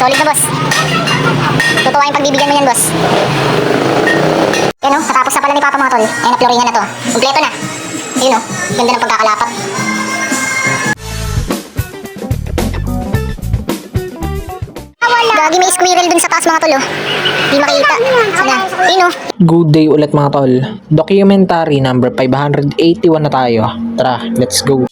Solid na, boss. Totoo yung pagbibigyan mo yan, boss. Yan, oh. Natapos na pala ni Papa, mga tol. Ayan, na-floringan na to. Kompleto na. Yun, oh. Ganda ng pagkakalapat. Gagi, may squirrel dun sa taas, mga tol, oh. Di makita. Sana. Yun, oh. Good day ulit, mga tol. Documentary number 581 na tayo. Tara, let's go.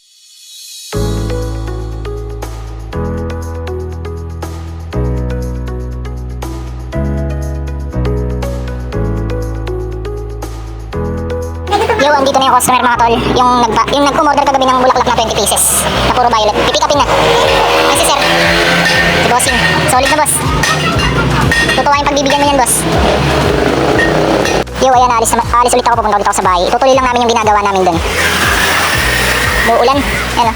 Yo, andito na yung customer, mga tol. Yung nagkumorder kagabi ng bulaklak na 20 pieces. Na puro violet. Pipick upin na. Ay, si sir. Si bossing. Solid na, boss. Totoo yung pagbibigyan mo yan, boss. Yo, ayan, alis ulit ako. Pupunta ulit ako sa bahay. Itutuloy lang namin yung ginagawa namin dun. Muulan. Ayan, o.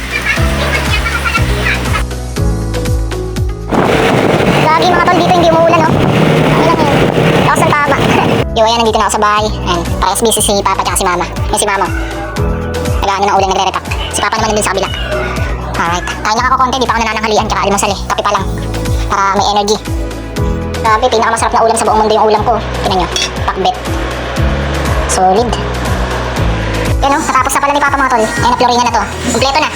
Lagi, mga tol, dito hindi umuulan, o. Ayan lang yun. Lakas ng tama. Yo, ayan, nandito na ako sa bahay. Ayan, parehas busy si Papa at si Mama. Ayan si Mama. Nag-ano ng ulan, nagre-repack. Si Papa naman nandun sa kabila. Alright. Kain lang ako konti, di pa ako nanananghalian. Tsaka almusal eh. Kape pa lang. Para may energy. Grabe, pinakamasarap na ulam sa buong mundo yung ulam ko. Tingnan nyo. Pakbet. Solid. Yan, oh. Natapos na pala ni Papa, mga tol. Ayan, na-floringan na to. Kompleto na.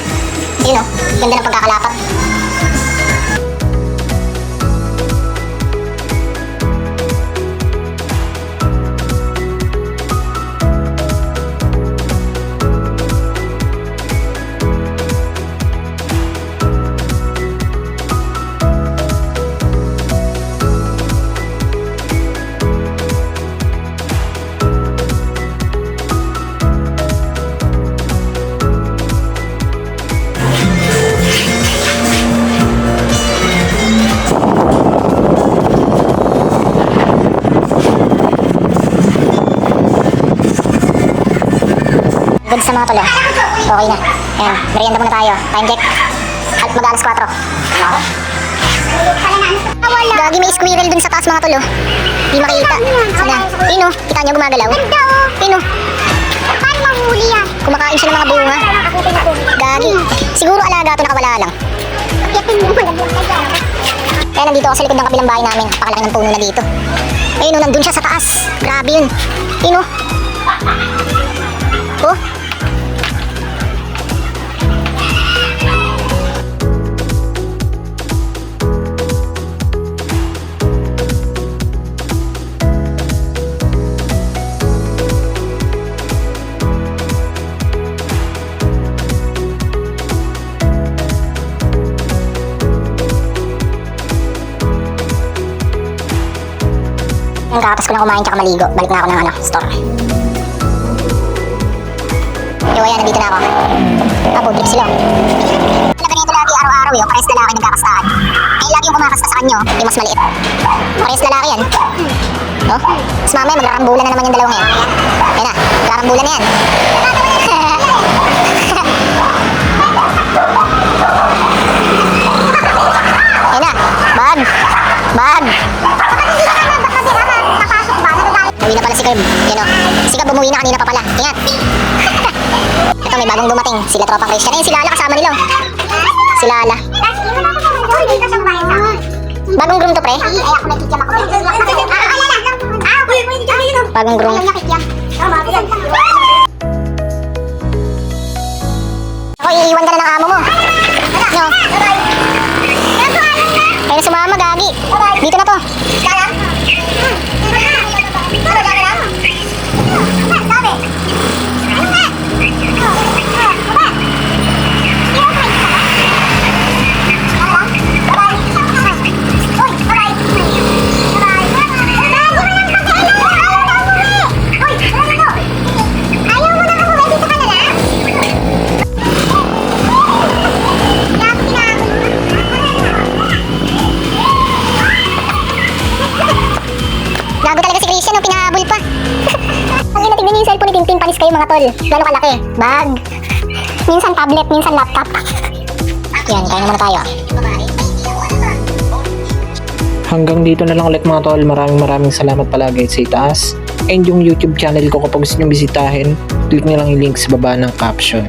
Yun, oh. Ganda ng pagkakalapat. Good sa mga tol, oh. Okay na. Ayan, merienda muna tayo. Time check. At mag-alas 4. Gagi, may squirrel dun sa taas, mga tol, oh. Di makita. Sana. Yun, oh. Kita nyo gumagalaw. Yun, oh. Paano mahuli yan? Kumakain siya ng mga bunga. Gagi. Siguro alaga ito, nakawala lang. Kaya nandito ako sa likod ng kabilang bahay namin. Pakalaki ng puno na dito. Ayun, oh. Nandun siya sa taas. Grabe yun. Yun, oh. Oh. Yung kakatas ko lang kumain tsaka maligo. Balik na ako ng store. Yo, ayan, nandito na ako. Food trip sila. Talaga nito lagi araw-araw yung parehas lalaki nagkakastahan. Ay, lagi yung kumakasta sa kanyo, yung mas maliit. Parehas lalaki yan. Oh, mas mamaya maglarambulan na naman yung dalawang yan. Ayan na, maglarambulan na yan. Ayan na, bag. Uwi na pala si Curb. Yan, oh. Si Curb umuwi na, kanina pa pala. Ingat. Ito, may bagong dumating. Sila tropang Christian. Ayun, si Lala kasama nila. Si Lala. Bagong groom to, pre? Bagong groom. Ako, iiwan ka na ng amo mo. No. Ayun, sumama, gagi. Dito na to. Gago talaga si Christian, no? Pinahabol pa. Ang ina, tignan niyo yung cellphone ni Tintin, panis kayo, mga tol. Gano'ng kalaki? Bag. Minsan tablet, minsan laptop. Yan, kain na muna tayo. Hanggang dito na lang ulit, mga tol. Maraming salamat palagi sa itaas. And yung YouTube channel ko, kapag gusto nyo bisitahin, click nyo lang yung link sa baba ng caption.